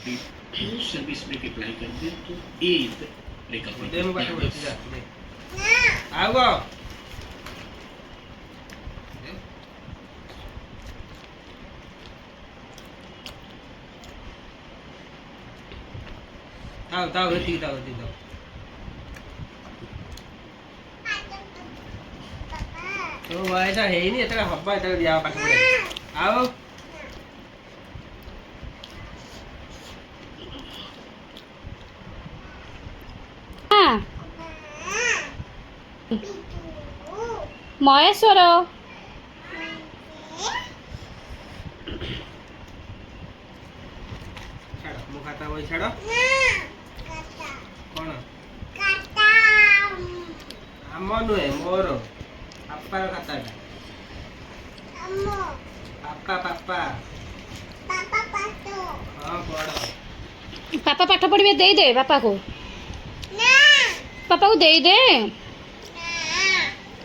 अपनी सर्विस में अप्लाई कर दे तो एक आओ ताओ ताओ ठीक ताओ ठीक ताओ तो ऐसा है ही नहीं इतना हब्बा इतना दिया पाठ पढ़े आओ महेश्वर छाड़ मु खाता वही छाड़ कौन आम नुहे मोर पापार खाता पापा पापा हाँ पढ़ पापा पाठ पढ़िबे दे दे पापा को दे दे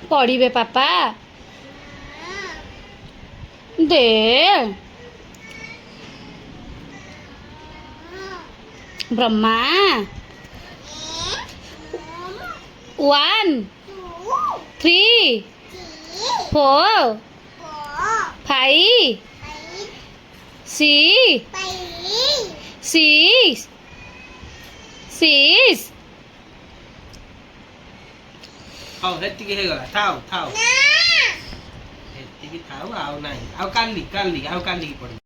पढ़िबे पापा दे ब्रह्मा 1 3 4 5 6 आओ हेतिकी हे गला थाओ थाओ हेतिकी थाओ आओ नहीं आओ काली काली आओ काली की पड़ी